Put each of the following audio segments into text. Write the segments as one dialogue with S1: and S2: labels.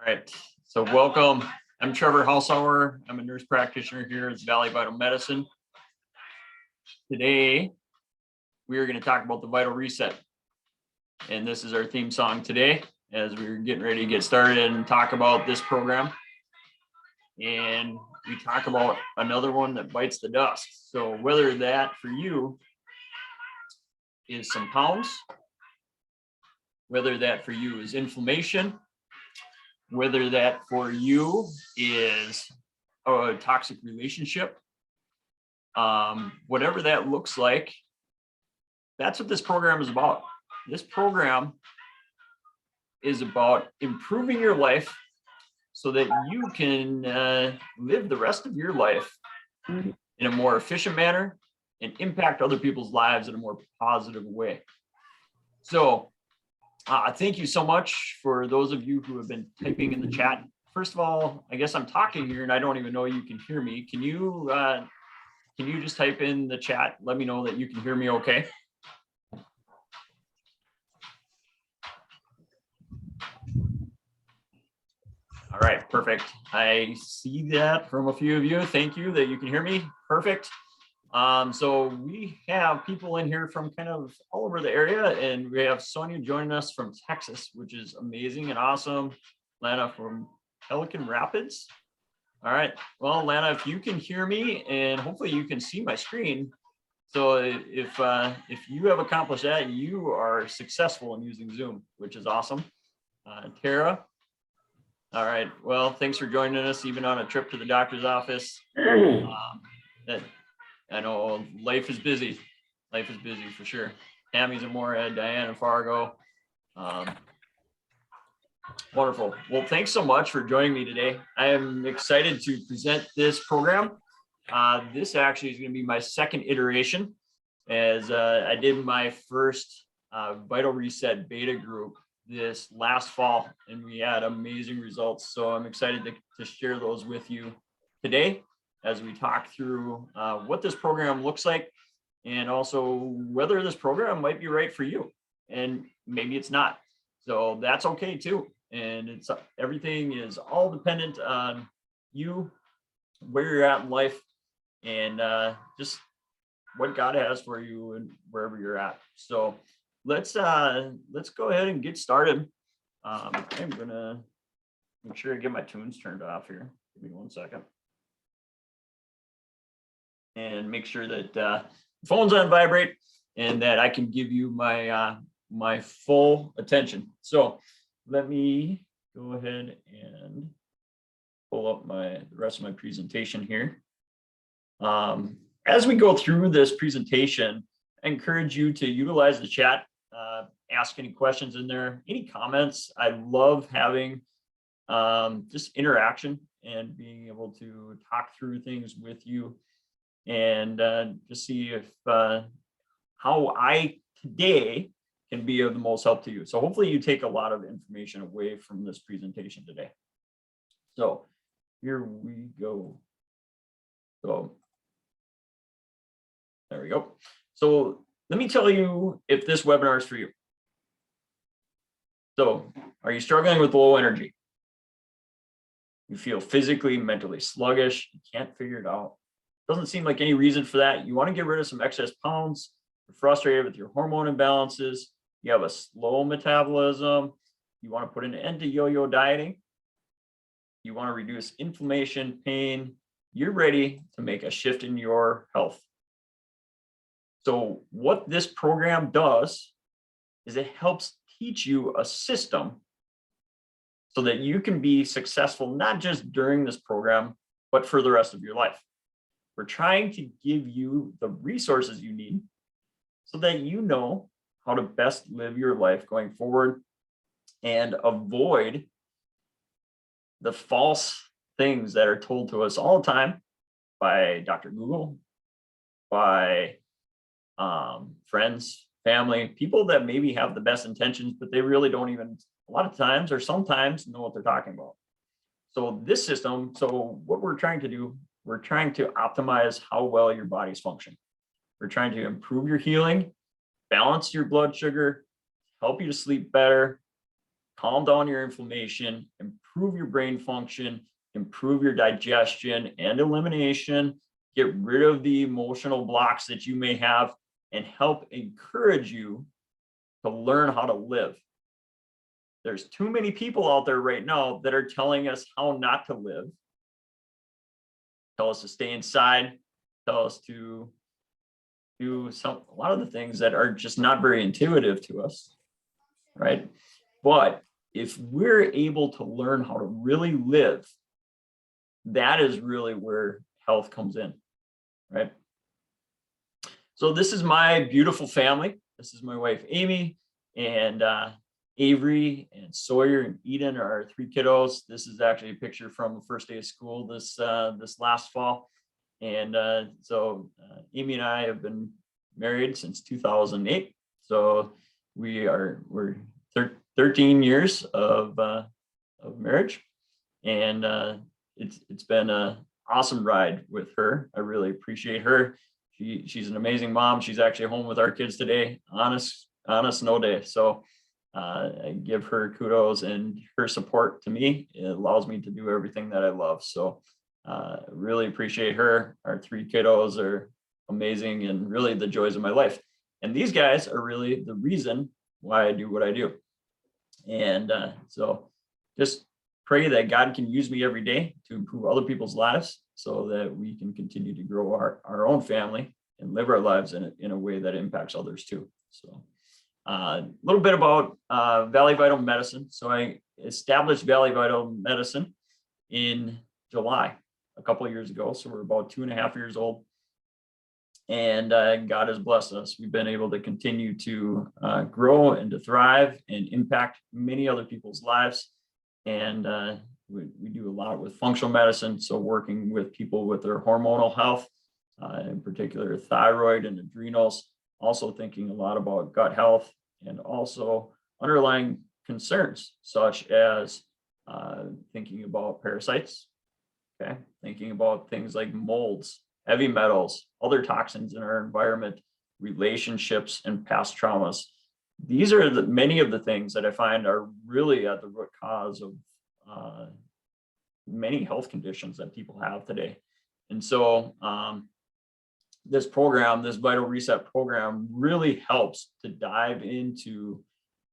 S1: right, so welcome. I'm Trevor Hausauer. I'm a nurse practitioner here at Valley Vital Medicine. Today, we are going to talk about the vital reset. And this is our theme song today as we're getting ready to get started and talk about this program. And we talk about another one that bites the dust. So whether that for you is some pounds, whether that for you is inflammation, whether that for you is a toxic relationship, whatever that looks like, that's what this program is about. This program is about improving your life so that you can live the rest of your life in a more efficient manner and impact other people's lives in a more positive way. So thank you so much for those of you who have been typing in the chat. First of all, I guess I'm talking here and I don't even know you can hear me. Can you just type in the chat? Let me know that you can hear me okay. All right, perfect. I see that from a few of you. Thank you that you can hear me. Perfect. So we have people in here from kind of all over the area, and we have Sonia joining us from Texas, which is amazing and awesome. Lana from Pelican Rapids. All right. Well, Lana, if you can hear me and hopefully you can see my screen. So if you have accomplished that, you are successful in using Zoom, which is awesome. Tara. All right. Well, thanks for joining us, even on a trip to the doctor's office. I know life is busy. Life is busy for sure. Tammy's in Moorhead, Diane in Fargo. Wonderful. Well, thanks so much for joining me today. I am excited to present this program. This actually is going to be my second iteration, as I did my first Vital Reset beta group this last fall, and we had amazing results. So I'm excited to share those with you today as we talk through what this program looks like, and also whether this program might be right for you, and maybe it's not. So that's okay too. And everything is all dependent on you, where you're at in life, and just what God has for you and wherever you're at. So let's go ahead and get started. I'm gonna make sure I get my tunes turned off here. Give me 1 second. And make sure that the phone's on vibrate and that I can give you my my full attention. So let me go ahead and pull up the rest of my presentation here. As we go through this presentation, I encourage you to utilize the chat, ask any questions in there, any comments. I love having just interaction and being able to talk through things with you, and just see if how I today can be of the most help to you. So hopefully you take a lot of information away from this presentation today. So here we go. So there we go. So let me tell you if this webinar is for you. So are you struggling with low energy? You feel physically, mentally sluggish, you can't figure it out. Doesn't seem like any reason for that. You want to get rid of some excess pounds. You're frustrated with your hormone imbalances. You have a slow metabolism. You want to put an end to yo-yo dieting. You want to reduce inflammation, pain. You're ready to make a shift in your health. So what this program does is it helps teach you a system so that you can be successful, not just during this program, but for the rest of your life. We're trying to give you the resources you need so that you know how to best live your life going forward and avoid the false things that are told to us all the time by Dr. Google, by friends, family, people that maybe have the best intentions, but they really don't even, a lot of times or sometimes, know what they're talking about. So this system, so what we're trying to do, we're trying to optimize how well your body's function. We're trying to improve your healing, balance your blood sugar, help you to sleep better, calm down your inflammation, improve your brain function, improve your digestion and elimination, get rid of the emotional blocks that you may have, and help encourage you to learn how to live. There's too many people out there right now that are telling us how not to live, tell us to stay inside, tell us to do a lot of the things that are just not very intuitive to us, right? But if we're able to learn how to really live, that is really where health comes in, right? So this is my beautiful family. This is my wife, Amy, and Avery and Sawyer and Eden are our 3 kiddos. This is actually a picture from the first day of school this last fall. And Amy and I have been married since 2008. So we're 13 years of marriage, and it's been an awesome ride with her. I really appreciate her. She's an amazing mom. She's actually home with our kids today on a snow day. So I give her kudos, and her support to me, it allows me to do everything that I love. So really appreciate her. Our 3 kiddos are amazing and really the joys of my life. And these guys are really the reason why I do what I do. And so just pray that God can use me every day to improve other people's lives so that we can continue to grow our own family and live our lives in a way that impacts others too. So a little bit about Valley Vital Medicine. So I established Valley Vital Medicine in July, a couple of years ago. So we're about 2.5 years old. And God has blessed us. We've been able to continue to grow and to thrive and impact many other people's lives. And we do a lot with functional medicine. So working with people with their hormonal health, in particular thyroid and adrenals, also thinking a lot about gut health, and also underlying concerns such as thinking about parasites, okay, thinking about things like molds, heavy metals, other toxins in our environment, relationships, and past traumas. These are many of the things that I find are really at the root cause of many health conditions that people have today. And so this program, this Vital Reset program, really helps to dive into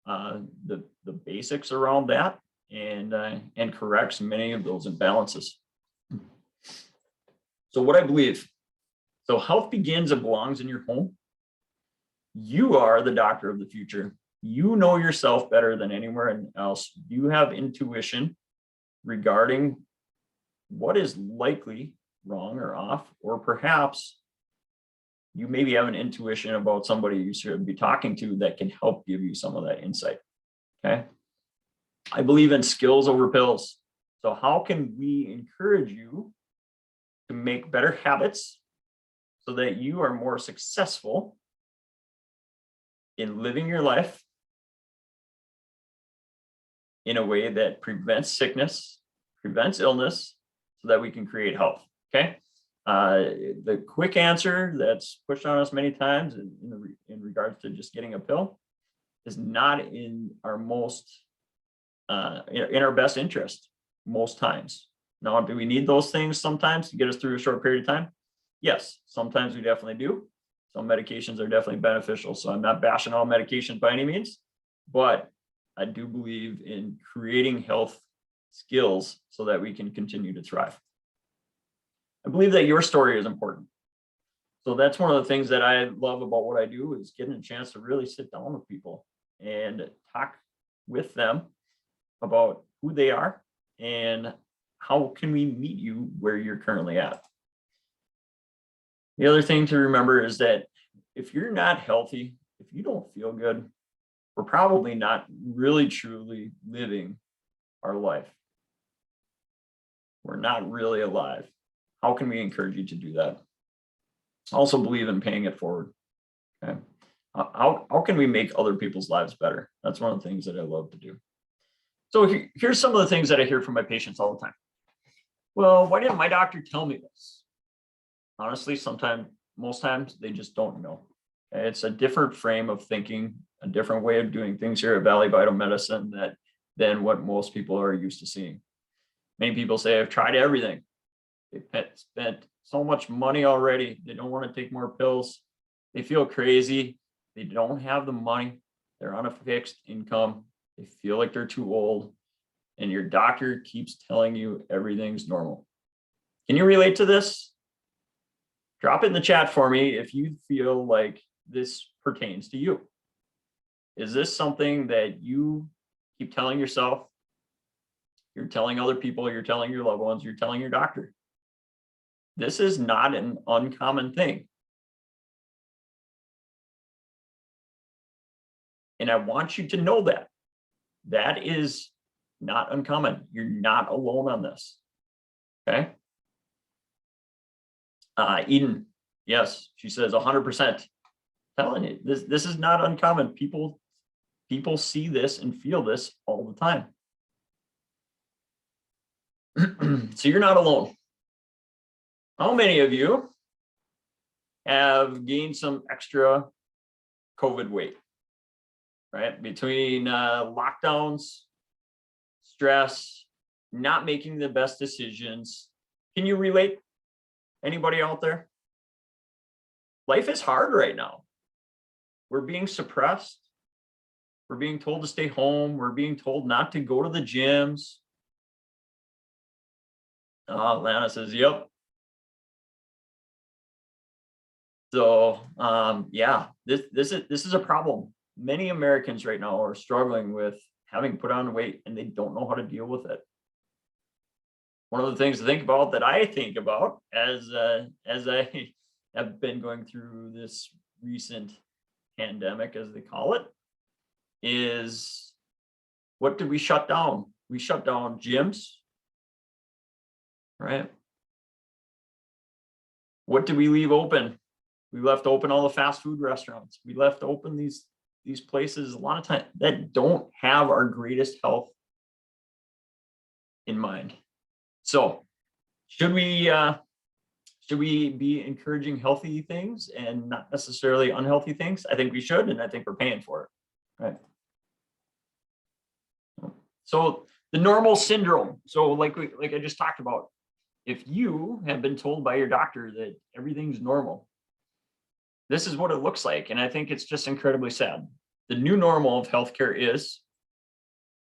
S1: the basics around that and corrects many of those imbalances. So what I believe, so health begins and belongs in your home. You are the doctor of the future. You know yourself better than anywhere else. You have intuition regarding what is likely wrong or off, or perhaps you maybe have an intuition about somebody you should be talking to that can help give you some of that insight. Okay. I believe in skills over pills. So how can we encourage you to make better habits so that you are more successful in living your life in a way that prevents sickness, prevents illness, so that we can create health? Okay. The quick answer that's pushed on us many times in regards to just getting a pill is not in our in our best interest most times. Now, do we need those things sometimes to get us through a short period of time? Yes, sometimes we definitely do. Some medications are definitely beneficial. So I'm not bashing all medications by any means, but I do believe in creating health skills so that we can continue to thrive. I believe that your story is important. So that's one of the things that I love about what I do, is getting a chance to really sit down with people and talk with them about who they are and how can we meet you where you're currently at. The other thing to remember is that if you're not healthy, if you don't feel good, we're probably not really truly living our life. We're not really alive. How can we encourage you to do that? I also believe in paying it forward. Okay. How can we make other people's lives better? That's one of the things that I love to do. So here's some of the things that I hear from my patients all the time. Well, why didn't my doctor tell me this? Honestly, most times they just don't know. It's a different frame of thinking, a different way of doing things here at Valley Vital Medicine than what most people are used to seeing. Many people say, I've tried everything. They've spent so much money already. They don't want to take more pills. They feel crazy. They don't have the money. They're on a fixed income. They feel like they're too old. And your doctor keeps telling you everything's normal. Can you relate to this? Drop it in the chat for me if you feel like this pertains to you. Is this something that you keep telling yourself? You're telling other people, you're telling your loved ones, you're telling your doctor. This is not an uncommon thing. And I want you to know that. That is not uncommon. You're not alone on this. Okay? Eden, yes, she says 100%. Telling you, this is not uncommon. People see this and feel this all the time. So you're not alone. How many of you have gained some extra COVID weight, right? Between lockdowns, stress, not making the best decisions. Can you relate? Anybody out there? Life is hard right now. We're being suppressed. We're being told to stay home. We're being told not to go to the gyms. Lana says, yep. So yeah, this is a problem. Many Americans right now are struggling with having put on weight and they don't know how to deal with it. One of the things to think about that I think about as I have been going through this recent pandemic, as they call it, is what did we shut down? We shut down gyms, right? What did we leave open? We left open all the fast food restaurants. We left open these places a lot of time that don't have our greatest health in mind. So should we be encouraging healthy things and not necessarily unhealthy things? I think we should, and I think we're paying for it, right? So the normal syndrome. So like I just talked about, if you have been told by your doctor that everything's normal, this is what it looks like. And I think it's just incredibly sad. The new normal of healthcare is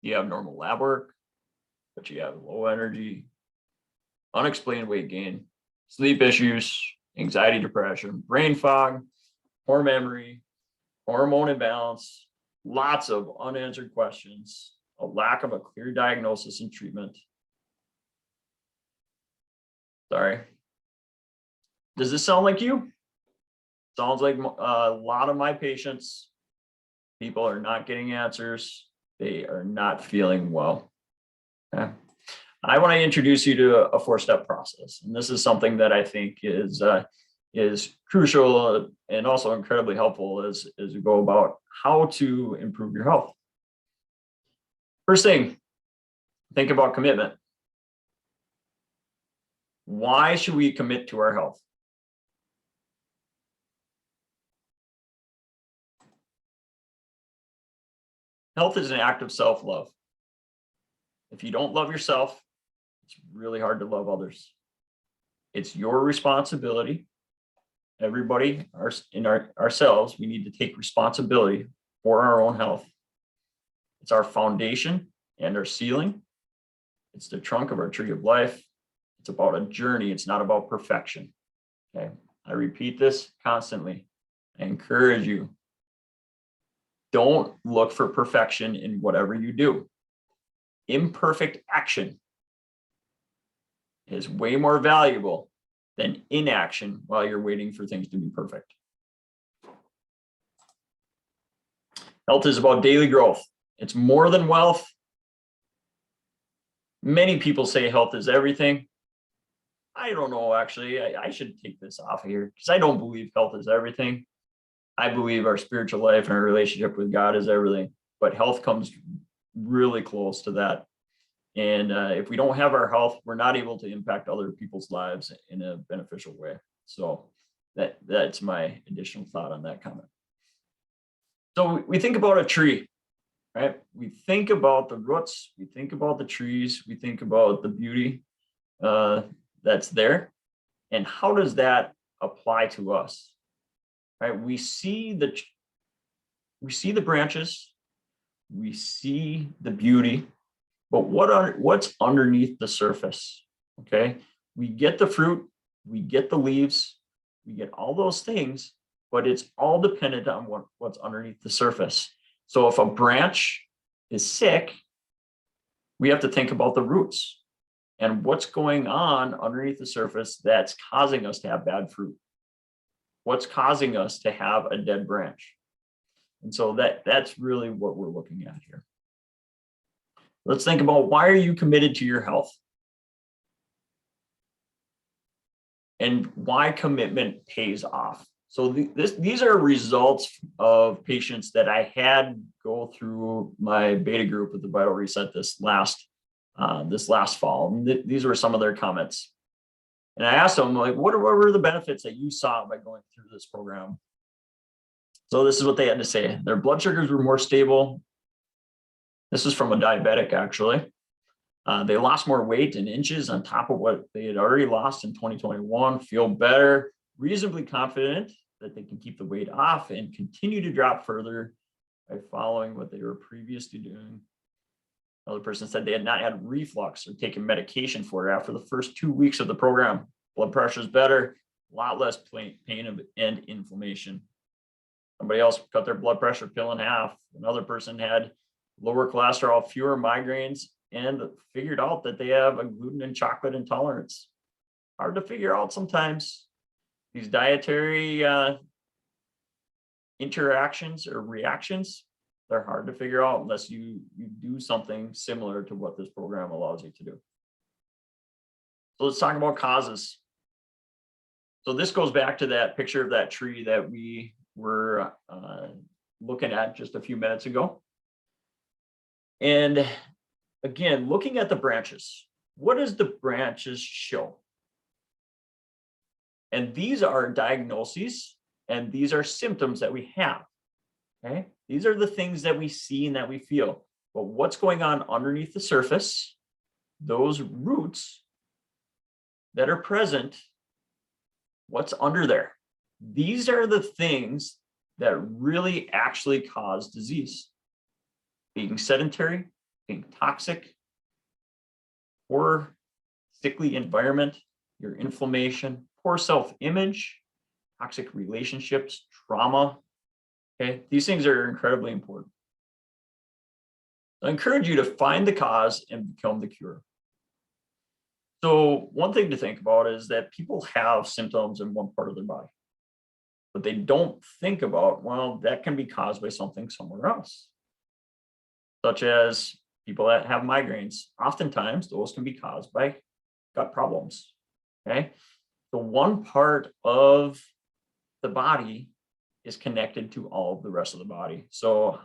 S1: you have normal lab work, but you have low energy, unexplained weight gain, sleep issues, anxiety, depression, brain fog, poor memory, hormone imbalance, lots of unanswered questions, a lack of a clear diagnosis and treatment. Sorry. Does this sound like you? Sounds like a lot of my patients. People are not getting answers. They are not feeling well. Okay. I want to introduce you to a four-step process. And this is something that I think is crucial and also incredibly helpful as we go about how to improve your health. First thing, think about commitment. Why should we commit to our health? Health is an act of self-love. If you don't love yourself, it's really hard to love others. It's your responsibility. Everybody, ourselves, we need to take responsibility for our own health. It's our foundation and our ceiling. It's the trunk of our tree of life. It's about a journey. It's not about perfection. Okay. I repeat this constantly. I encourage you. Don't look for perfection in whatever you do. Imperfect action is way more valuable than inaction while you're waiting for things to be perfect. Health is about daily growth. It's more than wealth. Many people say health is everything. I don't know, actually. I should take this off of here because I don't believe health is everything. I believe our spiritual life and our relationship with God is everything, but health comes really close to that. And if we don't have our health, we're not able to impact other people's lives in a beneficial way. So that's my additional thought on that comment. So we think about a tree, right? We think about the roots, we think about the trees, we think about the beauty that's there. And how does that apply to us? Right? We see the branches, we see the beauty, but what's underneath the surface? Okay, we get the fruit, we get the leaves, we get all those things, but it's all dependent on what's underneath the surface. So if a branch is sick, we have to think about the roots and what's going on underneath the surface that's causing us to have bad fruit. What's causing us to have a dead branch? And so that's really what we're looking at here. Let's think about, why are you committed to your health? And why commitment pays off. So these are results of patients that I had go through my beta group with the Vital Reset this last fall. And these were some of their comments. And I asked them, like, what were the benefits that you saw by going through this program? So this is what they had to say. Their blood sugars were more stable. This is from a diabetic, actually. They lost more weight in inches on top of what they had already lost in 2021, feel better, reasonably confident that they can keep the weight off and continue to drop further by following what they were previously doing. Another person said they had not had reflux or taken medication for it after the first 2 weeks of the program. Blood pressure is better, a lot less pain and inflammation. Somebody else cut their blood pressure pill in half. Another person had lower cholesterol, fewer migraines, and figured out that they have a gluten and chocolate intolerance. Hard to figure out sometimes. These dietary interactions or reactions, they're hard to figure out unless you do something similar to what this program allows you to do. So let's talk about causes. So this goes back to that picture of that tree that we were looking at just a few minutes ago. And again, looking at the branches, what does the branches show? And these are diagnoses, and these are symptoms that we have. Okay, these are the things that we see and that we feel. But what's going on underneath the surface, those roots that are present, what's under there? These are the things that really actually cause disease. Being sedentary, being toxic, poor, sickly environment, your inflammation, poor self-image, toxic relationships, trauma. Okay, these things are incredibly important. I encourage you to find the cause and become the cure. So one thing to think about is that people have symptoms in one part of their body, but they don't think about, well, that can be caused by something somewhere else, such as people that have migraines. Oftentimes, those can be caused by gut problems. Okay, so one part of the body is connected to all of the rest of the body. So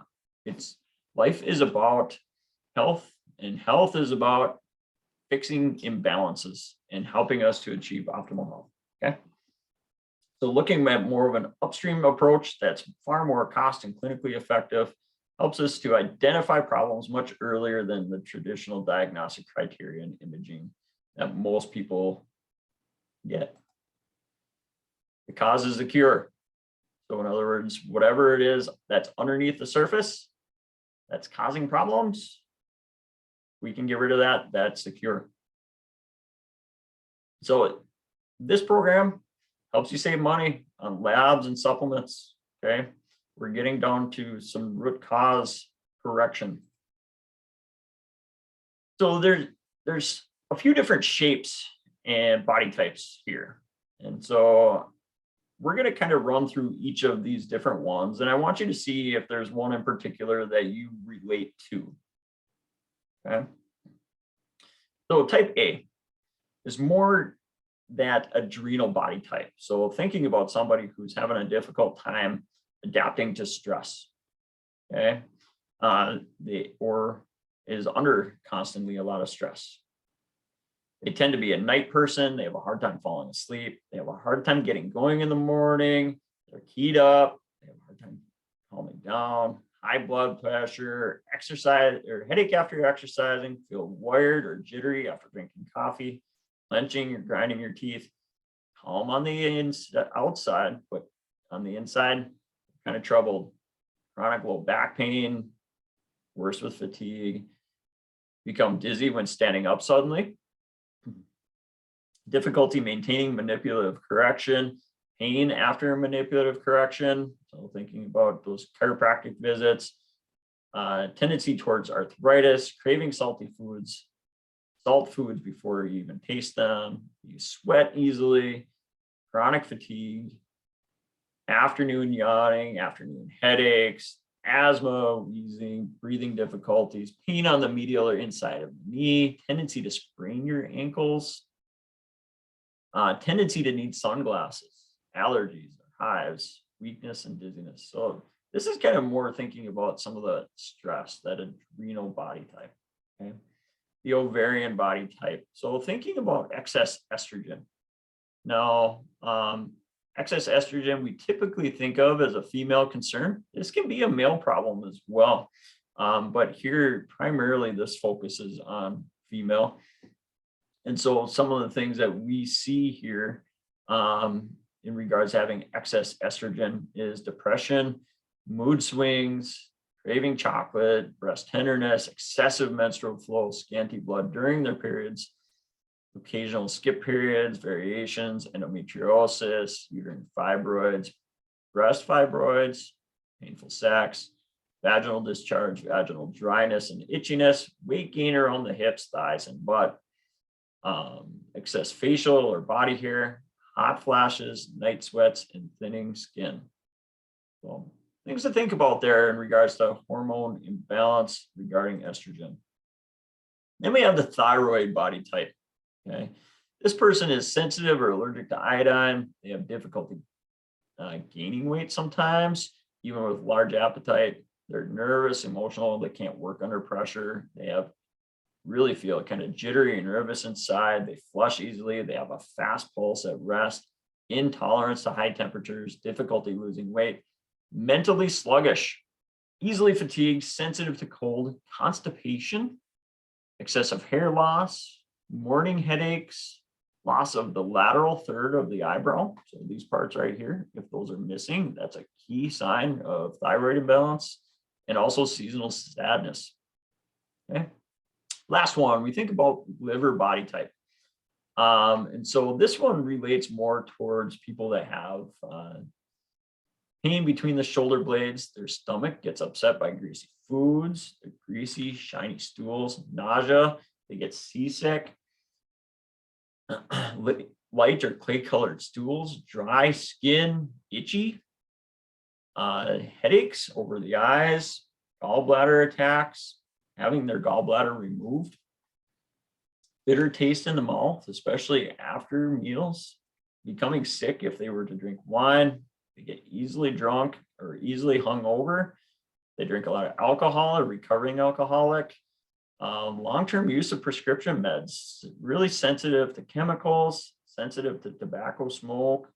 S1: life is about health, and health is about fixing imbalances and helping us to achieve optimal health. Okay, so looking at more of an upstream approach that's far more cost and clinically effective helps us to identify problems much earlier than the traditional diagnostic criteria and imaging that most people get. The cause is the cure. So in other words, whatever it is that's underneath the surface that's causing problems, we can get rid of that. That's the cure. So this program helps you save money on labs and supplements. Okay, we're getting down to some root cause correction. So there's a few different shapes and body types here. And so we're going to kind of run through each of these different ones. And I want you to see if there's one in particular that you relate to. Okay. So type A is more that adrenal body type. So thinking about somebody who's having a difficult time adapting to stress. Okay. Or is under constantly a lot of stress. They tend to be a night person. They have a hard time falling asleep. They have a hard time getting going in the morning. They're keyed up. They have a hard time calming down. High blood pressure, exercise or headache after exercising, feel wired or jittery after drinking coffee, clenching or grinding your teeth, calm on the outside, but on the inside, kind of troubled, chronic low back pain, worse with fatigue, become dizzy when standing up suddenly, difficulty maintaining manipulative correction, pain after manipulative correction. So thinking about those chiropractic visits, tendency towards arthritis, craving salty foods, salt foods before you even taste them, you sweat easily, chronic fatigue, afternoon yawning, afternoon headaches, asthma, wheezing, breathing difficulties, pain on the medial or inside of the knee, tendency to sprain your ankles, tendency to need sunglasses, allergies, hives, weakness, and dizziness. So this is kind of more thinking about some of the stress, that adrenal body type, okay? The ovarian body type. So thinking about excess estrogen. Now, excess estrogen we typically think of as a female concern. This can be a male problem as well. But here, primarily, this focuses on female. And so some of the things that we see here in regards to having excess estrogen is depression, mood swings, craving chocolate, breast tenderness, excessive menstrual flow, scanty blood during their periods, occasional skip periods, variations, endometriosis, uterine fibroids, breast fibroids, painful sex, vaginal discharge, vaginal dryness and itchiness, weight gain around the hips, thighs, and butt, excess facial or body hair, hot flashes, night sweats, and thinning skin. So things to think about there in regards to hormone imbalance regarding estrogen. Then we have the thyroid body type. Okay, this person is sensitive or allergic to iodine. They have difficulty gaining weight sometimes, even with large appetite. They're nervous, emotional. They can't work under pressure. They really feel kind of jittery and nervous inside. They flush easily. They have a fast pulse at rest, intolerance to high temperatures, difficulty losing weight, mentally sluggish, easily fatigued, sensitive to cold, constipation, excessive hair loss, morning headaches, loss of the lateral third of the eyebrow. So these parts right here, if those are missing, that's a key sign of thyroid imbalance, and also seasonal sadness. Okay. Last one, we think about liver body type. And so this one relates more towards people that have pain between the shoulder blades. Their stomach gets upset by greasy foods, the greasy, shiny stools, nausea, they get seasick, light or clay colored stools, dry skin, itchy, headaches over the eyes, gallbladder attacks, having their gallbladder removed, bitter taste in the mouth, especially after meals, becoming sick if they were to drink wine, they get easily drunk or easily hungover, they drink a lot of alcohol, a recovering alcoholic, long-term use of prescription meds, really sensitive to chemicals, sensitive to tobacco smoke,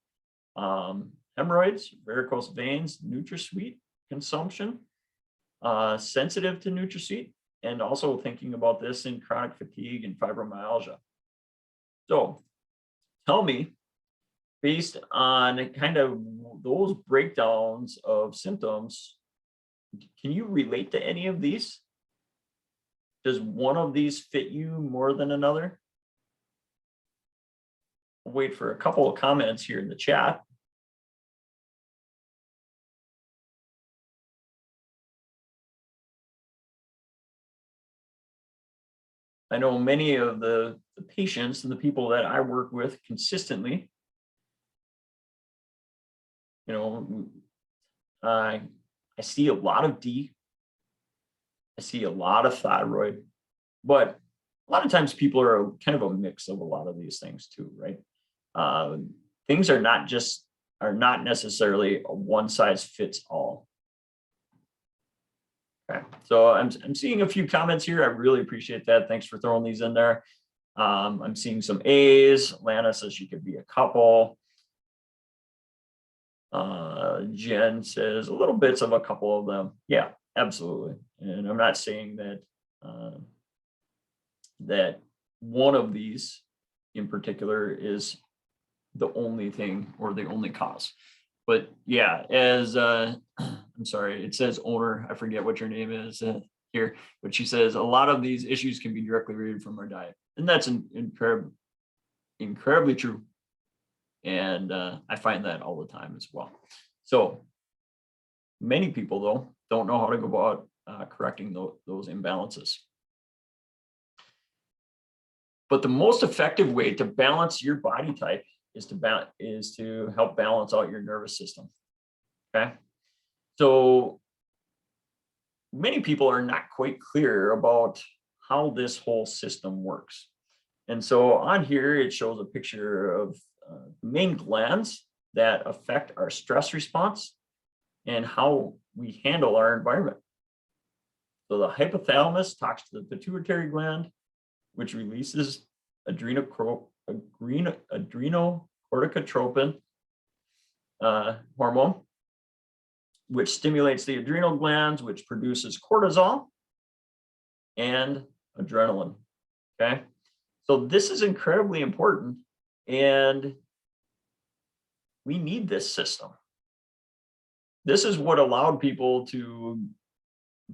S1: hemorrhoids, varicose veins, NutraSweet consumption, sensitive to NutraSweet, and also thinking about this in chronic fatigue and fibromyalgia. So tell me, based on kind of those breakdowns of symptoms, can you relate to any of these? Does one of these fit you more than another? I'll wait for a couple of comments here in the chat. I know many of the patients and the people that I work with consistently, I see a lot of D, I see a lot of thyroid, but a lot of times people are kind of a mix of a lot of these things too, right? Things are not necessarily a one size fits all. Okay, so I'm seeing a few comments here. I really appreciate that. Thanks for throwing these in there. I'm seeing some A's. Lana says she could be a couple. Jen says a little bits of a couple of them. Yeah, absolutely. And I'm not saying that that one of these in particular is the only thing or the only cause. But yeah, as I'm sorry, it says owner, I forget what your name is here, but she says a lot of these issues can be directly related from our diet. And that's incredibly true. And I find that all the time as well. So many people, though, don't know how to go about correcting those imbalances. But the most effective way to balance your body type is to help balance out your nervous system. Okay. So many people are not quite clear about how this whole system works. And so on here, it shows a picture of the main glands that affect our stress response and how we handle our environment. So the hypothalamus talks to the pituitary gland, which releases adrenocorticotropin hormone, which stimulates the adrenal glands, which produces cortisol and adrenaline. Okay. So this is incredibly important, and we need this system. This is what allowed people to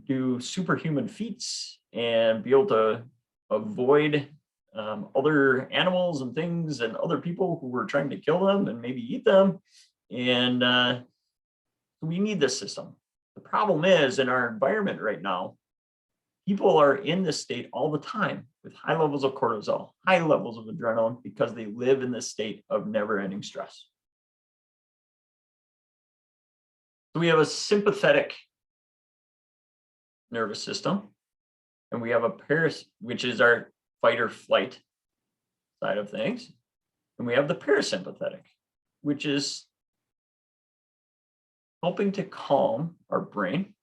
S1: do superhuman feats and be able to avoid other animals and things and other people who were trying to kill them and maybe eat them. And we need this system. The problem is in our environment right now, people are in this state all the time with high levels of cortisol, high levels of adrenaline, because they live in this state of never-ending stress. So we have a sympathetic nervous system, and we have a which is our fight or flight side of things. And we have the parasympathetic, which is helping to calm our brain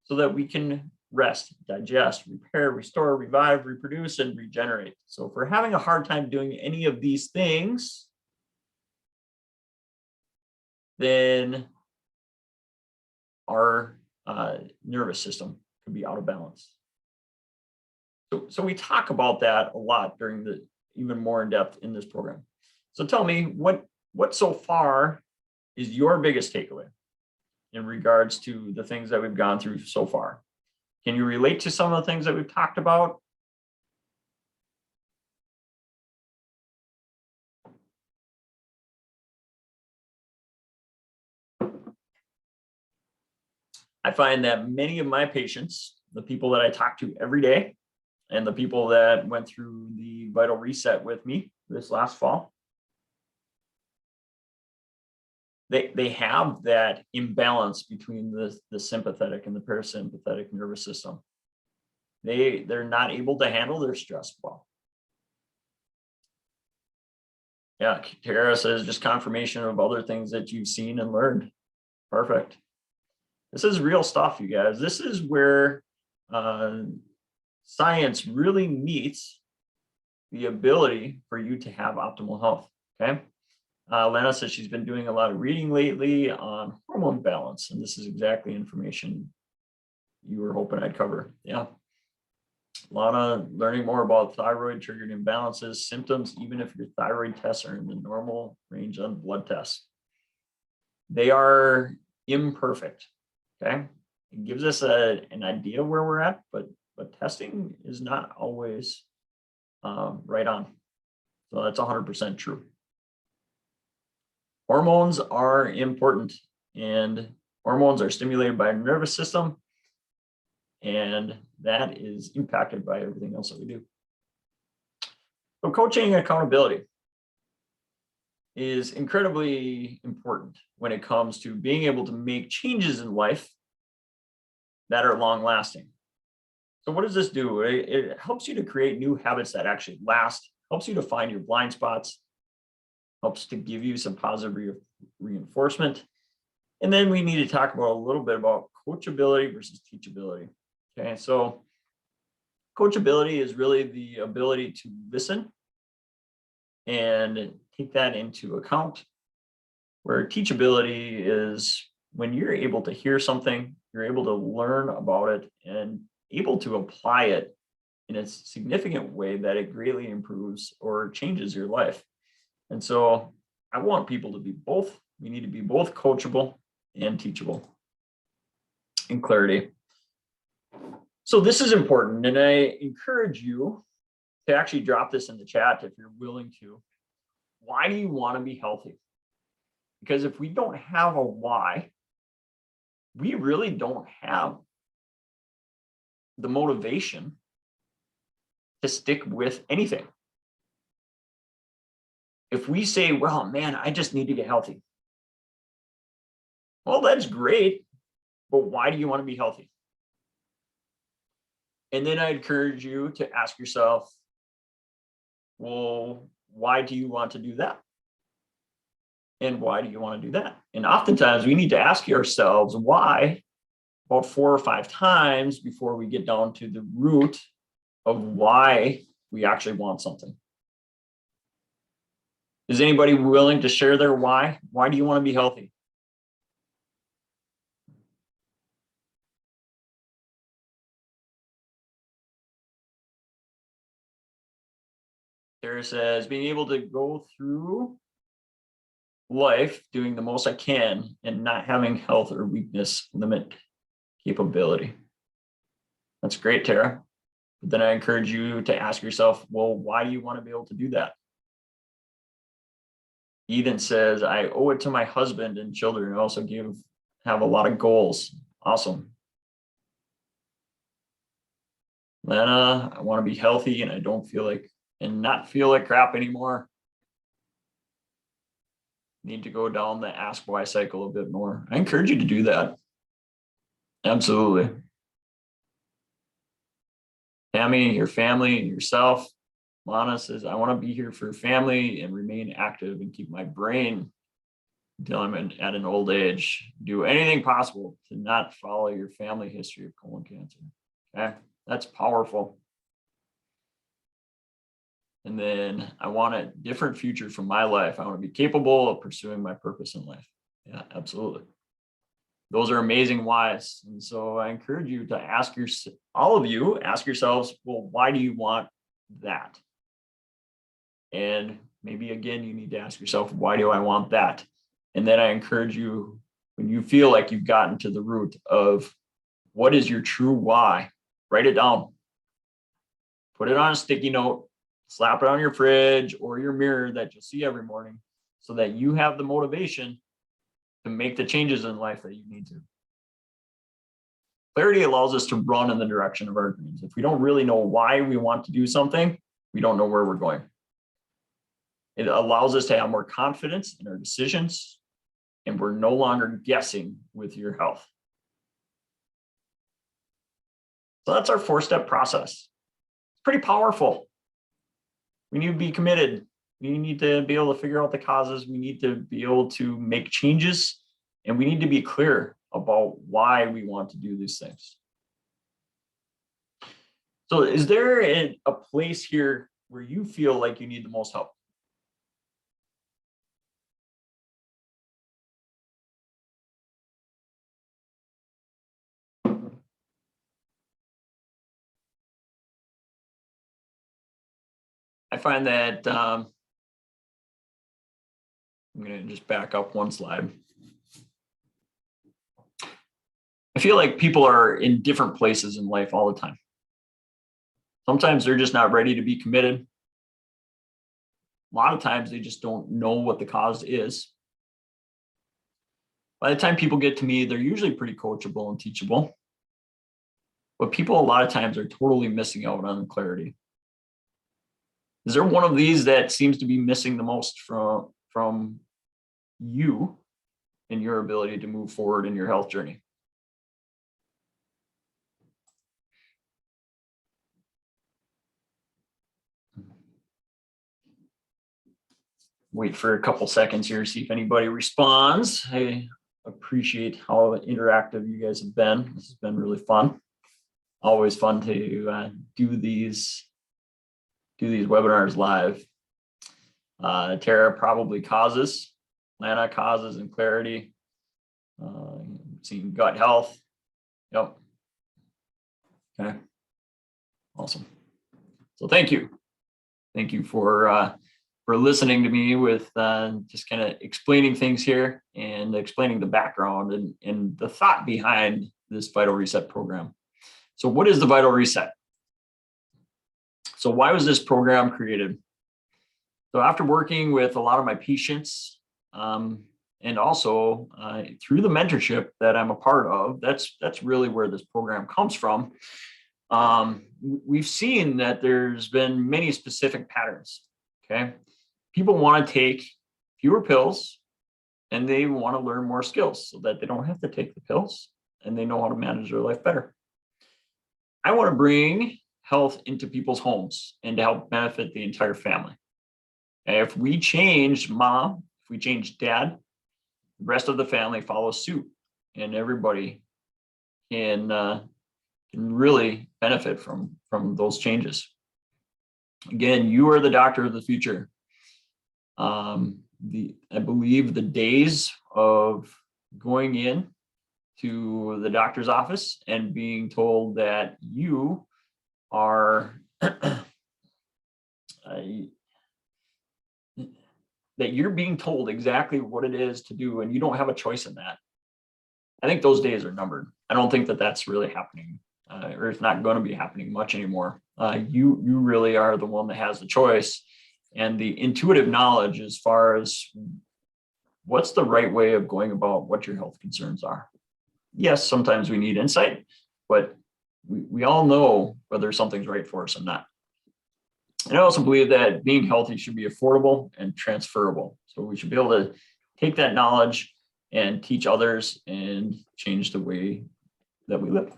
S1: so that we can rest, digest, repair, restore, revive, reproduce, and regenerate. So if we're having a hard time doing any of these things, then our nervous system could be out of balance. So we talk about that a lot during the even more in depth in this program. So tell me what so far is your biggest takeaway in regards to the things that we've gone through so far? Can you relate to some of the things that we've talked about? I find that many of my patients, the people that I talk to every day, and the people that went through the Vital Reset with me this last fall, they have that imbalance between the sympathetic and the parasympathetic nervous system. They're not able to handle their stress well. Yeah, Tara says just confirmation of other things that you've seen and learned. Perfect. This is real stuff, you guys. This is where science really meets the ability for you to have optimal health. Okay. Lana says she's been doing a lot of reading lately on hormone balance, and this is exactly information you were hoping I'd cover. Yeah. Lana, learning more about thyroid triggered imbalances, symptoms, even if your thyroid tests are in the normal range on blood tests. They are imperfect. Okay. It gives us an idea where we're at, but testing is not always right on. So that's 100% true. Hormones are important, and hormones are stimulated by our nervous system, and that is impacted by everything else that we do. So coaching and accountability is incredibly important when it comes to being able to make changes in life that are long lasting. So what does this do? It helps you to create new habits that actually last, helps you to find your blind spots, helps to give you some positive reinforcement. And then we need to talk about a little bit about coachability versus teachability. Okay, so Coachability is really the ability to listen and take that into account, where teachability is when you're able to hear something, you're able to learn about it and able to apply it in a significant way that it greatly improves or changes your life. And so I want people to be both. We need to be both coachable and teachable in clarity. So this is important, and I encourage you to actually drop this in the chat if you're willing to. Why do you want to be healthy? Because if we don't have a why, we really don't have the motivation to stick with anything. If we say, well, man, I just need to get healthy. Well, that's great, but why do you want to be healthy? And then I encourage you to ask yourself, well, why do you want to do that? And why do you want to do that? And oftentimes we need to ask ourselves why about 4 or 5 times before we get down to the root of why we actually want something. Is anybody willing to share their why? Why do you want to be healthy? Sarah says, being able to go through life doing the most I can and not having health or weakness limit capability. That's great, Tara. But then I encourage you to ask yourself, well, why do you want to be able to do that? Eden says, I owe it to my husband and children. I also have a lot of goals. Awesome. Lana, I want to be healthy and I don't feel like not feel like crap anymore. Need to go down the ask why cycle a bit more. I encourage you to do that. Absolutely. Tammy, your family and yourself. Lana says, I want to be here for family and remain active and keep my brain until I'm at an old age. Do anything possible to not follow your family history of colon cancer. Okay, that's powerful. And then I want a different future from my life. I want to be capable of pursuing my purpose in life. Yeah, absolutely. Those are amazing whys. And so I encourage you to ask all of you, ask yourselves, well, why do you want that? And maybe again, you need to ask yourself, why do I want that? And then I encourage you, when you feel like you've gotten to the root of what is your true why, write it down. Put it on a sticky note. Slap it on your fridge or your mirror that you'll see every morning so that you have the motivation to make the changes in life that you need to. Clarity allows us to run in the direction of our dreams. If we don't really know why we want to do something, we don't know where we're going. It allows us to have more confidence in our decisions, and we're no longer guessing with your health. So that's our 4-step process. It's pretty powerful. We need to be committed. We need to be able to figure out the causes. We need to be able to make changes, and we need to be clear about why we want to do these things. So is there a place here where you feel like you need the most help? I find that I'm going to just back up one slide. I feel like people are in different places in life all the time. Sometimes they're just not ready to be committed. A lot of times they just don't know what the cause is. By the time people get to me, they're usually pretty coachable and teachable. But people a lot of times are totally missing out on clarity. Is there one of these that seems to be missing the most from you in your ability to move forward in your health journey? Wait for a couple seconds here, see if anybody responds. I appreciate how interactive you guys have been. This has been really fun. always fun to do these webinars live. Tara, probably causes. Lana, causes and clarity. Seeing gut health. Yep. Okay. Awesome. So thank you. Thank you for listening to me with just kind of explaining things here and explaining the background and the thought behind this Vital Reset program. So what is the Vital Reset? So why was this program created? So after working with a lot of my patients, and also through the mentorship that I'm a part of, that's really where this program comes from. We've seen that there's been many specific patterns. Okay, people want to take fewer pills, and they want to learn more skills so that they don't have to take the pills and they know how to manage their life better. I want to bring health into people's homes and to help benefit the entire family. And if we change mom, if we change dad, the rest of the family follows suit, and everybody can really benefit from those changes. Again, you are the doctor of the future. I believe the days of going in to the doctor's office and being told that you are that you're being told exactly what it is to do and you don't have a choice in that. I think those days are numbered. I don't think that that's really happening, or it's not going to be happening much anymore. You really are the one that has the choice and the intuitive knowledge as far as what's the right way of going about what your health concerns are. Yes, sometimes we need insight, but we all know whether something's right for us or not. And I also believe that being healthy should be affordable and transferable. So we should be able to take that knowledge and teach others and change the way that we live.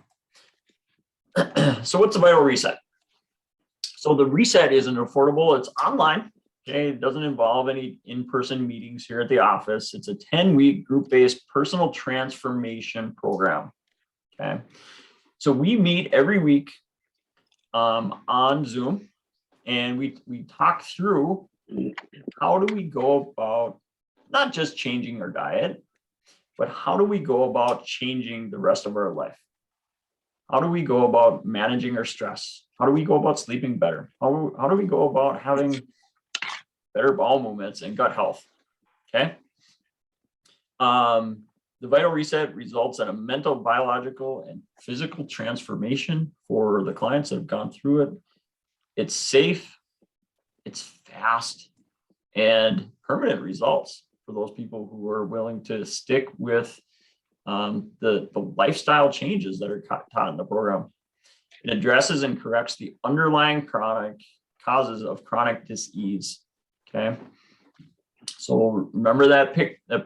S1: So what's the Vital Reset? So the reset isn't affordable. It's online. Okay, it doesn't involve any in-person meetings here at the office. It's a 10-week group-based personal transformation program. Okay, so we meet every week on Zoom, and we talk through how do we go about not just changing our diet, but how do we go about changing the rest of our life? How do we go about managing our stress? How do we go about sleeping better? How do we go about having better bowel movements and gut health? Okay. The Vital Reset results in a mental, biological, and physical transformation for the clients that have gone through it. It's safe, it's fast, and permanent results for those people who are willing to stick with the lifestyle changes that are taught in the program. It addresses and corrects the underlying chronic causes of chronic disease. Okay, so remember that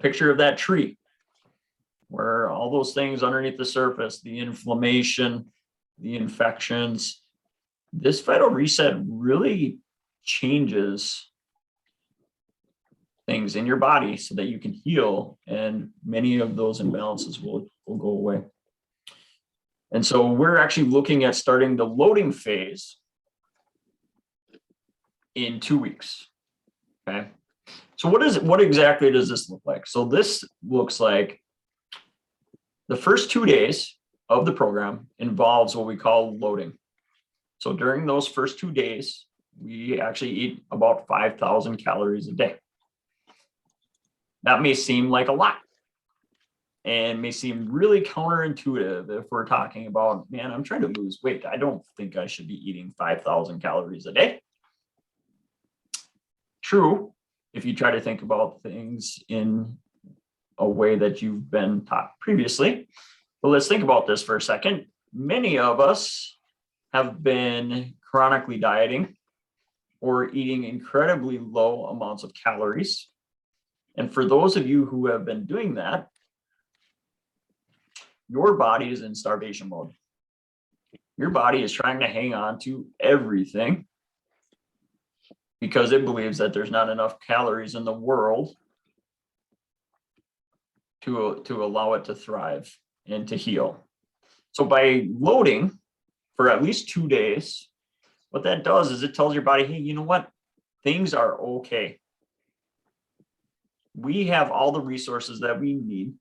S1: picture of that tree where all those things underneath the surface, the inflammation, the infections. This Vital Reset really changes things in your body so that you can heal, and many of those imbalances will go away. And so we're actually looking at starting the loading phase in 2 weeks. Okay, so what exactly does this look like? So this looks like the first 2 days of the program involves what we call loading. So during those first 2 days, we actually eat about 5,000 calories a day. That may seem like a lot and may seem really counterintuitive if we're talking about, man, I'm trying to lose weight. I don't think I should be eating 5,000 calories a day. True, if you try to think about things in a way that you've been taught previously. But let's think about this for a second. Many of us have been chronically dieting or eating incredibly low amounts of calories. And for those of you who have been doing that, your body is in starvation mode. Your body is trying to hang on to everything because it believes that there's not enough calories in the world to allow it to thrive and to heal. So by loading for at least 2 days, what that does is it tells your body, hey, you know what? Things are okay. We have all the resources that we need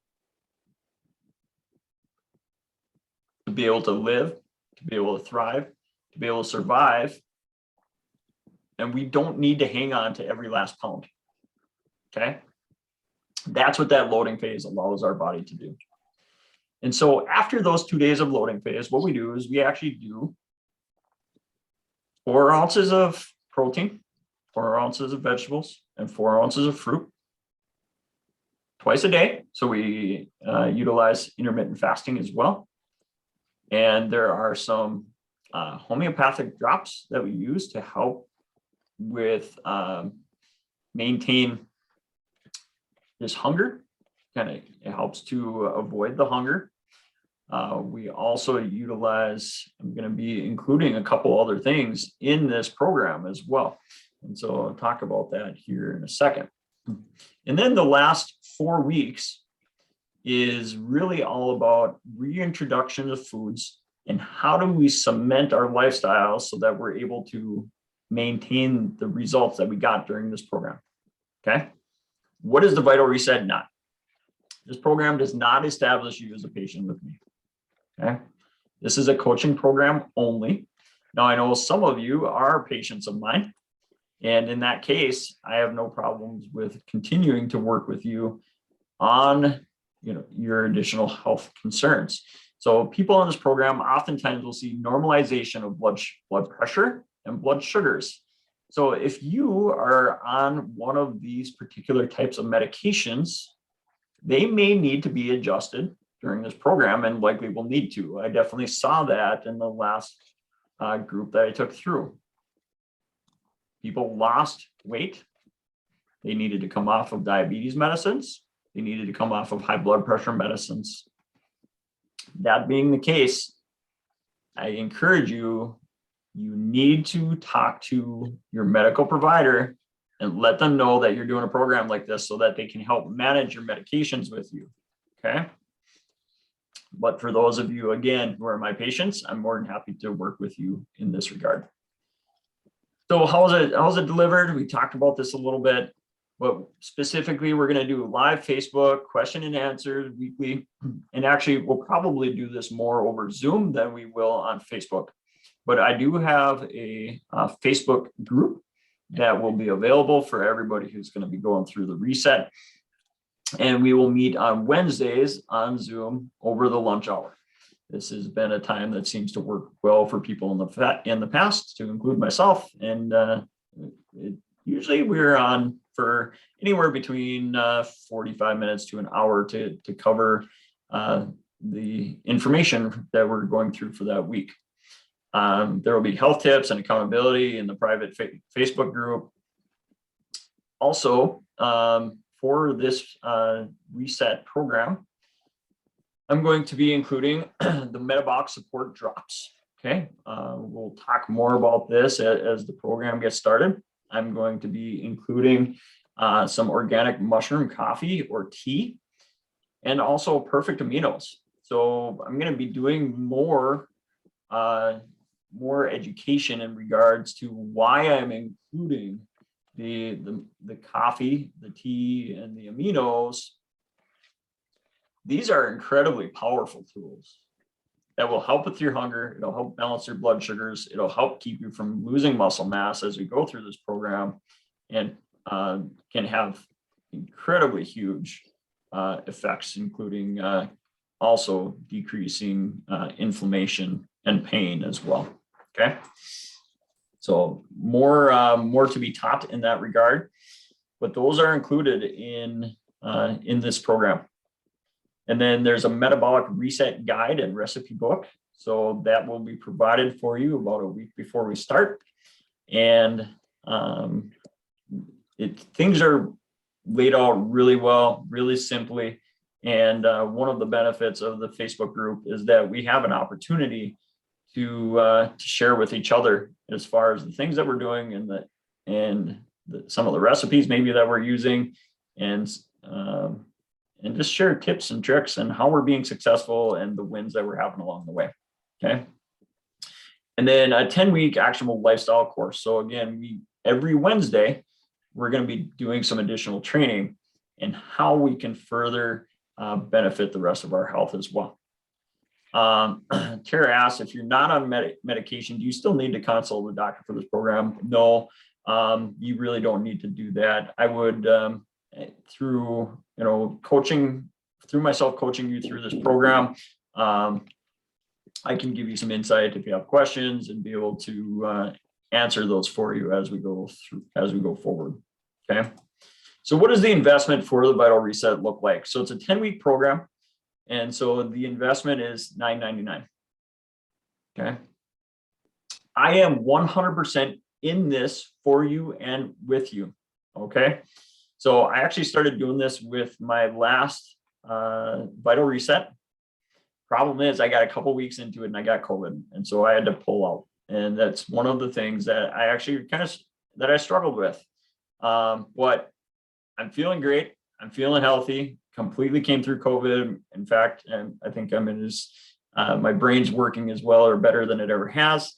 S1: to be able to live, to be able to thrive, to be able to survive. And we don't need to hang on to every last pound. Okay. That's what that loading phase allows our body to do. And so after those 2 days of loading phase, what we do is we actually do 4 ounces of protein, 4 ounces of vegetables, and 4 ounces of fruit twice a day. So we utilize intermittent fasting as well. And there are some homeopathic drops that we use to help with maintain this hunger. It helps to avoid the hunger. We also utilize, I'm going to be including a couple other things in this program as well. And so I'll talk about that here in a second. And then the last 4 weeks is really all about reintroduction of foods and how do we cement our lifestyle so that we're able to maintain the results that we got during this program. Okay. What is the Vital Reset not? This program does not establish you as a patient with me. Okay. This is a coaching program only. Now, I know some of you are patients of mine. And in that case, I have no problems with continuing to work with you on your additional health concerns. So people on this program oftentimes will see normalization of blood pressure and blood sugars. So if you are on one of these particular types of medications, they may need to be adjusted during this program and likely will need to. I definitely saw that in the last group that I took through. People lost weight. They needed to come off of diabetes medicines. They needed to come off of high blood pressure medicines. That being the case, I encourage you, you need to talk to your medical provider and let them know that you're doing a program like this so that they can help manage your medications with you, okay? But for those of you, again, who are my patients, I'm more than happy to work with you in this regard. So how's it delivered? We talked about this a little bit, but specifically, we're going to do live Facebook question and answers weekly. And actually, we'll probably do this more over Zoom than we will on Facebook. But I do have a Facebook group that will be available for everybody who's going to be going through the reset. And we will meet on Wednesdays on Zoom over the lunch hour. This has been a time that seems to work well for people in the past, to include myself. And usually we're on for anywhere between 45 minutes to an hour to cover the information that we're going through for that week. There will be health tips and accountability in the private Facebook group. Also, for this reset program, I'm going to be including the metabolic support drops. Okay, we'll talk more about this as the program gets started. I'm going to be including some organic mushroom coffee or tea, and also perfect aminos. So I'm going to be doing more education in regards to why I'm including the coffee, the tea, and the aminos. These are incredibly powerful tools that will help with your hunger. It'll help balance your blood sugars. It'll help keep you from losing muscle mass as we go through this program, and can have incredibly huge effects, including also decreasing inflammation and pain as well. Okay. So more to be taught in that regard, but those are included in this program. And then there's a metabolic reset guide and recipe book. So that will be provided for you about a week before we start. And things are laid out really well, really simply. And one of the benefits of the Facebook group is that we have an opportunity to share with each other as far as the things that we're doing and some of the recipes maybe that we're using, and just share tips and tricks and how we're being successful and the wins that we're having along the way. Okay. And then a 10-week actionable lifestyle course. So again, every Wednesday, we're going to be doing some additional training in how we can further benefit the rest of our health as well. Tara asks, if you're not on medication, do you still need to consult the doctor for this program? No, you really don't need to do that. I would, through coaching, through myself coaching you through this program, I can give you some insight if you have questions and be able to answer those for you as we go forward. Okay. So what does the investment for the Vital Reset look like? So it's a 10-week program. And so the investment is $9.99. Okay. I am 100% in this for you and with you. Okay. So I actually started doing this with my last Vital Reset. Problem is, I got a couple weeks into it and I got COVID, and so I had to pull out. And that's one of the things that I actually that I struggled with. But I'm feeling great. I'm feeling healthy. Completely came through COVID. In fact, and I think I'm in my brain's working as well or better than it ever has.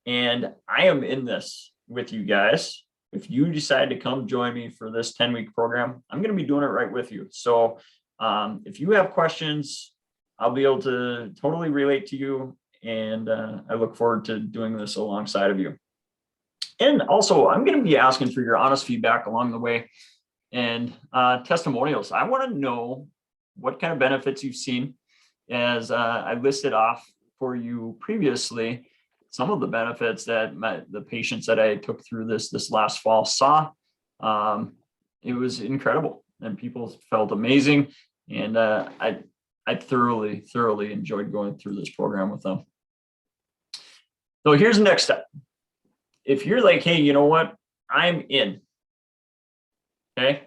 S1: And I am in this with you guys. If you decide to come join me for this 10-week program, I'm going to be doing it right with you. So if you have questions, I'll be able to totally relate to you. And I look forward to doing this alongside of you. And also, I'm going to be asking for your honest feedback along the way and testimonials. I want to know what kind of benefits you've seen, as I listed off for you previously, some of the benefits that the patients that I took through this last fall saw. It was incredible, and people felt amazing. And I thoroughly enjoyed going through this program with them. So here's the next step. If you're like, hey, you know what? I'm in. Okay.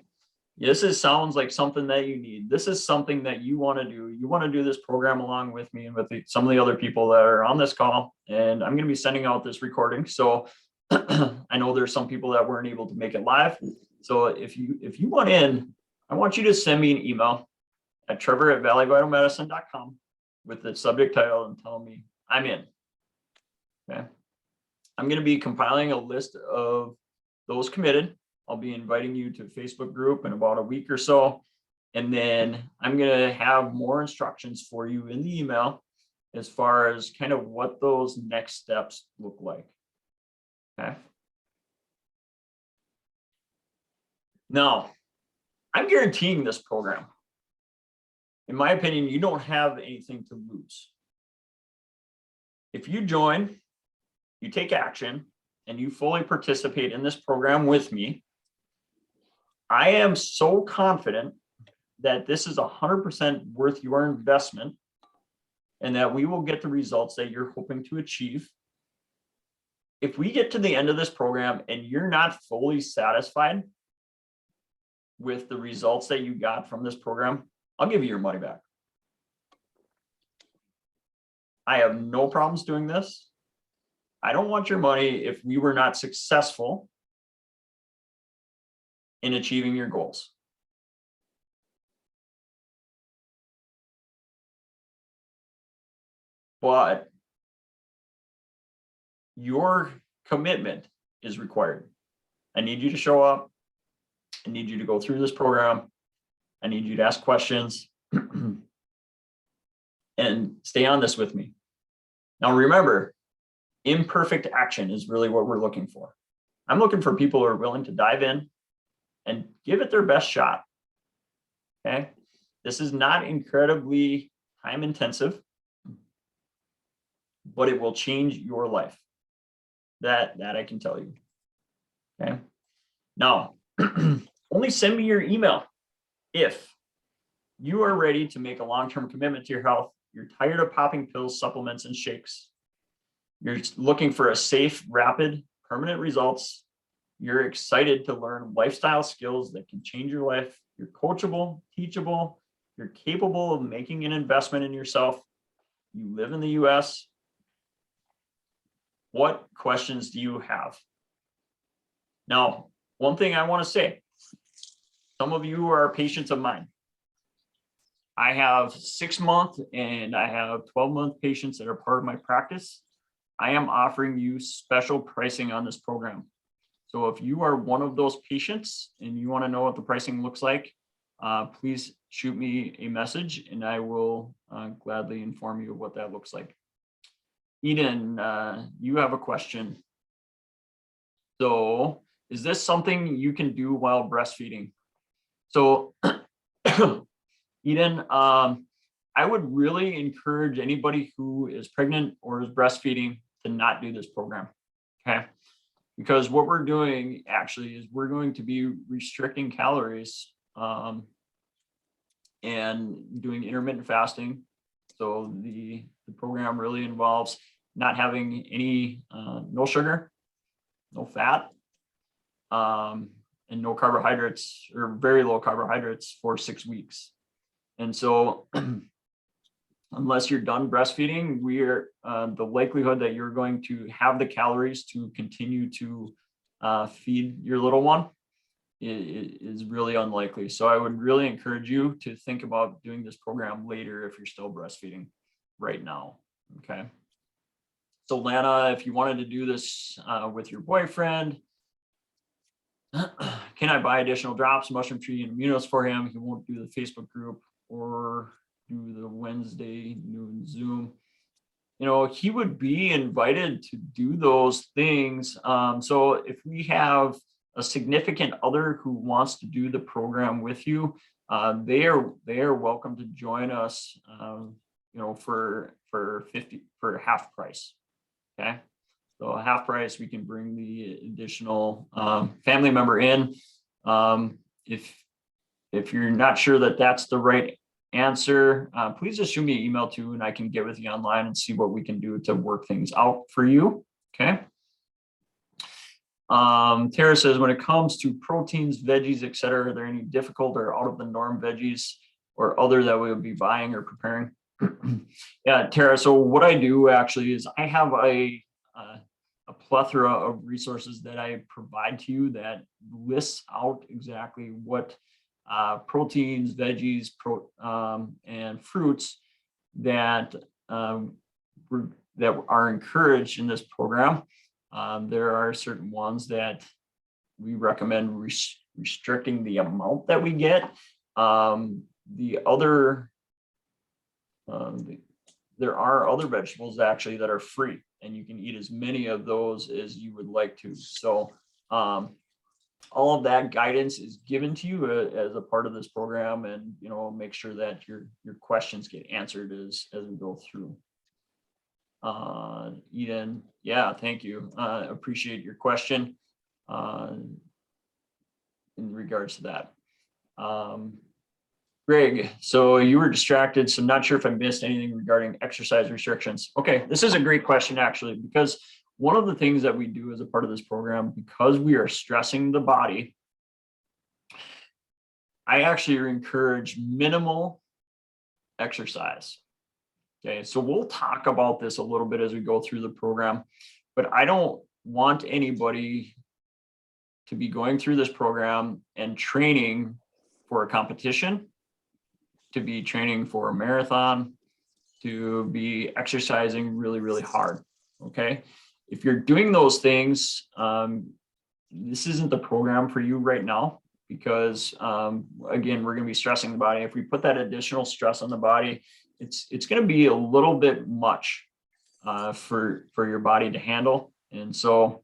S1: Sounds like something that you need. This is something that you want to do. You want to do this program along with me and with some of the other people that are on this call. And I'm going to be sending out this recording. So I know there's some people that weren't able to make it live. So if you want in, I want you to send me an email at trevor@valleyvitalmedicine.com with the subject title and tell me I'm in. Okay. I'm going to be compiling a list of those committed. I'll be inviting you to a Facebook group in about a week or so. And then I'm going to have more instructions for you in the email as far as kind of what those next steps look like. Okay. Now, I'm guaranteeing this program. In my opinion, you don't have anything to lose. If you join, you take action, and you fully participate in this program with me, I am so confident that this is 100% worth your investment and that we will get the results that you're hoping to achieve. If we get to the end of this program and you're not fully satisfied with the results that you got from this program, I'll give you your money back. I have no problems doing this. I don't want your money if we were not successful in achieving your goals. But your commitment is required. I need you to show up. I need you to go through this program. I need you to ask questions and stay on this with me. Now, remember, imperfect action is really what we're looking for. I'm looking for people who are willing to dive in and give it their best shot. Okay. This is not incredibly time intensive, but it will change your life. That I can tell you. Okay. Now, only send me your email if you are ready to make a long-term commitment to your health. You're tired of popping pills, supplements, and shakes. You're looking for a safe, rapid, permanent results. You're excited to learn lifestyle skills that can change your life. You're coachable, teachable. You're capable of making an investment in yourself. You live in the US. What questions do you have? Now, one thing I want to say, some of you are patients of mine. I have 6-month and I have 12-month patients that are part of my practice. I am offering you special pricing on this program. So if you are one of those patients and you want to know what the pricing looks like, please shoot me a message and I will gladly inform you of what that looks like. Eden, you have a question. So is this something you can do while breastfeeding? So Eden, I would really encourage anybody who is pregnant or is breastfeeding to not do this program, okay? Because what we're doing actually is we're going to be restricting calories and doing intermittent fasting. So the program really involves not having any, no sugar, no fat, and no carbohydrates or very low carbohydrates for 6 weeks. And so unless you're done breastfeeding, the likelihood that you're going to have the calories to continue to feed your little one is really unlikely. So I would really encourage you to think about doing this program later if you're still breastfeeding right now. Okay. So Lana, if you wanted to do this with your boyfriend, can I buy additional drops, mushroom tree and immunos for him? He won't do the Facebook group or do the Wednesday noon Zoom. You know, he would be invited to do those things. So if we have a significant other who wants to do the program with you, they are welcome to join us. You know, for half price. Okay, so half price, we can bring the additional family member in. If you're not sure that that's the right answer, please just shoot me an email too, and I can get with you online and see what we can do to work things out for you. Okay. Tara says, when it comes to proteins, veggies, etc., are there any difficult or out of the norm veggies or other that we would be buying or preparing? Yeah, Tara. So what I do actually is I have a plethora of resources that I provide to you that lists out exactly what proteins, veggies, and fruits that that are encouraged in this program. There are certain ones that we recommend restricting the amount that we get. There are other vegetables actually that are free, and you can eat as many of those as you would like to. So all of that guidance is given to you as a part of this program, and you know, make sure that your questions get answered as we go through. Eden, yeah, thank you. Appreciate your question in regards to that. Greg, so you were distracted, so not sure if I missed anything regarding exercise restrictions. Okay, this is a great question actually, because one of the things that we do as a part of this program, because we are stressing the body, I actually encourage minimal exercise. Okay, so we'll talk about this a little bit as we go through the program, but I don't want anybody to be going through this program and training for a competition, to be training for a marathon, to be exercising really, really hard. Okay, if you're doing those things, this isn't the program for you right now, because again, we're going to be stressing the body. If we put that additional stress on the body, it's going to be a little bit much for your body to handle. And so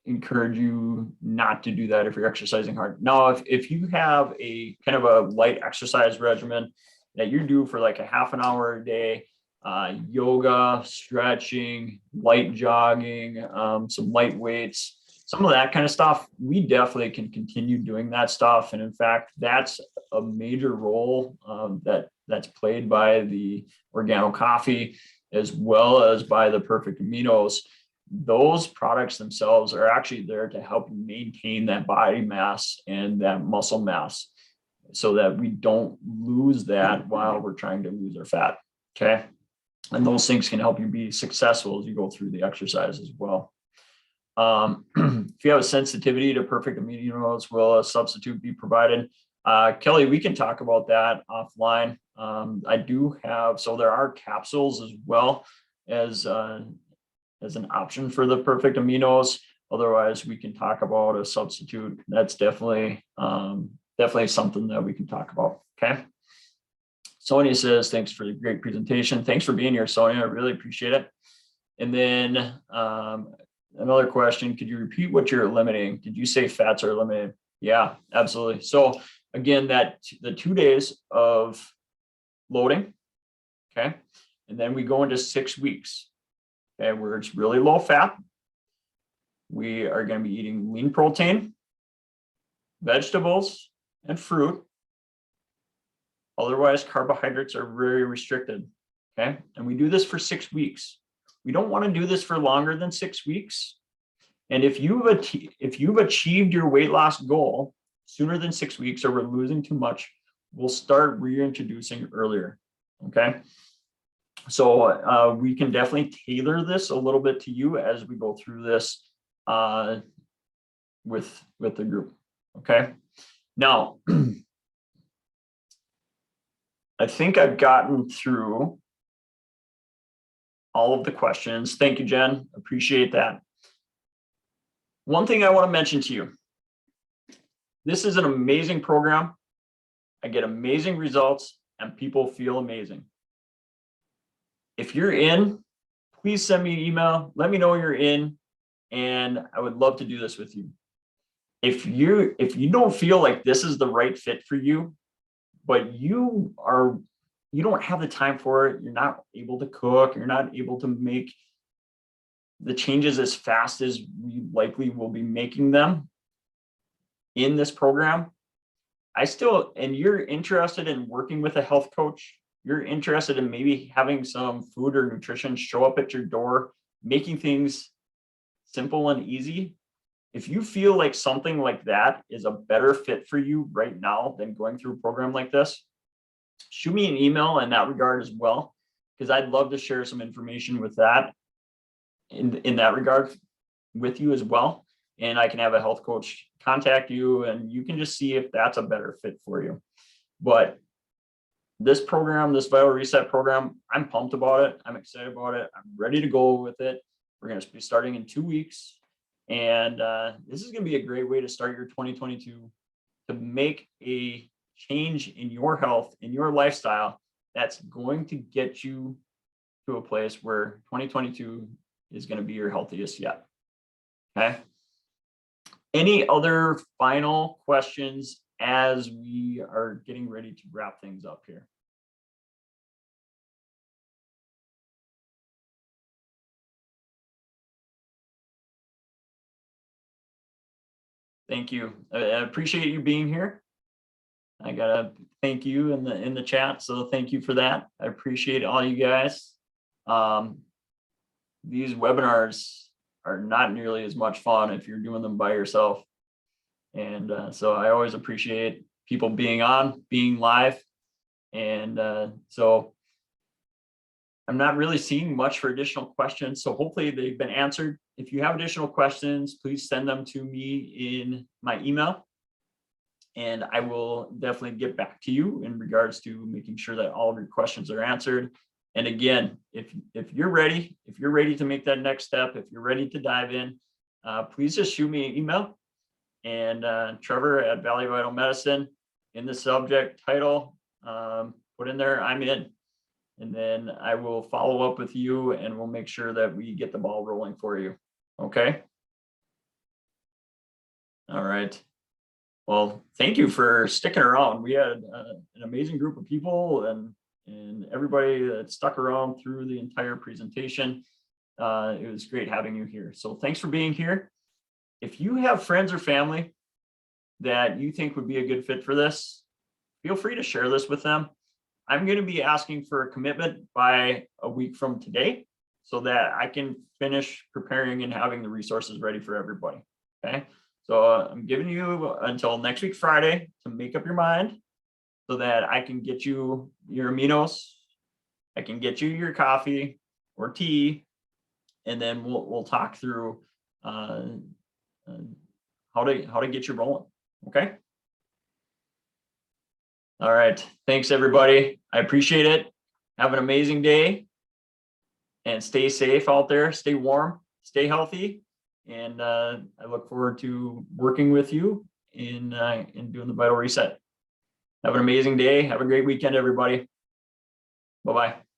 S1: encourage you not to do that if you're exercising hard. Now, if you have a kind of a light exercise regimen that you do for like a half an hour a day, yoga, stretching, light jogging, some light weights, some of that kind of stuff, we definitely can continue doing that stuff. And in fact, that's a major role that's played by the organo coffee, as well as by the perfect aminos. Those products themselves are actually there to help maintain that body mass and that muscle mass, so that we don't lose that while we're trying to lose our fat. Okay. And those things can help you be successful as you go through the exercise as well. If you have a sensitivity to perfect aminos, will a substitute be provided? Kelly, we can talk about that offline. I do have, so there are capsules as well. as an option for the perfect aminos. Otherwise, we can talk about a substitute. That's definitely something that we can talk about. Okay. Sonia says, thanks for the great presentation. Thanks for being here, Sonia. I really appreciate it. And then another question, could you repeat what you're eliminating? Did you say fats are eliminated? Yeah, absolutely. So again, the 2 days of loading, okay? And then we go into 6 weeks, okay, where it's really low fat. We are going to be eating lean protein, vegetables, and fruit. Otherwise, carbohydrates are very restricted, okay? And we do this for 6 weeks. We don't want to do this for longer than 6 weeks. And if you've achieved your weight loss goal sooner than 6 weeks, or we're losing too much, we'll start reintroducing earlier, okay? So we can definitely tailor this a little bit to you as we go through this with the group, okay? Now, I think I've gotten through all of the questions. Thank you, Jen. Appreciate that. One thing I want to mention to you. This is an amazing program. I get amazing results and people feel amazing. If you're in, please send me an email. Let me know you're in, and I would love to do this with you. If you don't feel like this is the right fit for you, but you don't have the time for it, you're not able to cook, you're not able to make the changes as fast as we likely will be making them in this program, and you're interested in working with a health coach, you're interested in maybe having some food or nutrition show up at your door, making things simple and easy. If you feel like something like that is a better fit for you right now than going through a program like this, shoot me an email in that regard as well, because I'd love to share some information with that in that regard with you as well. And I can have a health coach contact you and you can just see if that's a better fit for you. But this program, this Vital Reset program, I'm pumped about it. I'm excited about it. I'm ready to go with it. We're going to be starting in 2 weeks. And this is going to be a great way to start your 2022 to make a change in your health, in your lifestyle, that's going to get you to a place where 2022 is going to be your healthiest yet. Okay. Any other final questions as we are getting ready to wrap things up here? Thank you. I appreciate you being here. I gotta thank you in the chat, so thank you for that. I appreciate all you guys. These webinars are not nearly as much fun if you're doing them by yourself, and so I always appreciate people being on, being live, and so I'm not really seeing much for additional questions, so hopefully they've been answered. If you have additional questions, please send them to me in my email, and I will definitely get back to you in regards to making sure that all of your questions are answered. And again, if you're ready to make that next step, if you're ready to dive in, please just shoot me an email, and Trevor at Valley Vital Medicine, in the subject title, put in there, I'm in. And then I will follow up with you and we'll make sure that we get the ball rolling for you. Okay. All right. Well, thank you for sticking around. We had an amazing group of people and everybody that stuck around through the entire presentation. It was great having you here. So thanks for being here. If you have friends or family that you think would be a good fit for this, feel free to share this with them. I'm going to be asking for a commitment by a week from today so that I can finish preparing and having the resources ready for everybody. Okay. So I'm giving you until next week, Friday, to make up your mind so that I can get you your aminos. I can get you your coffee or tea, and then we'll talk through how to get you rolling. Okay. All right. Thanks, everybody. I appreciate it. Have an amazing day. and stay safe out there, stay warm, stay healthy. And I look forward to working with you in doing the Vital Reset. Have an amazing day. Have a great weekend, everybody. Bye-bye.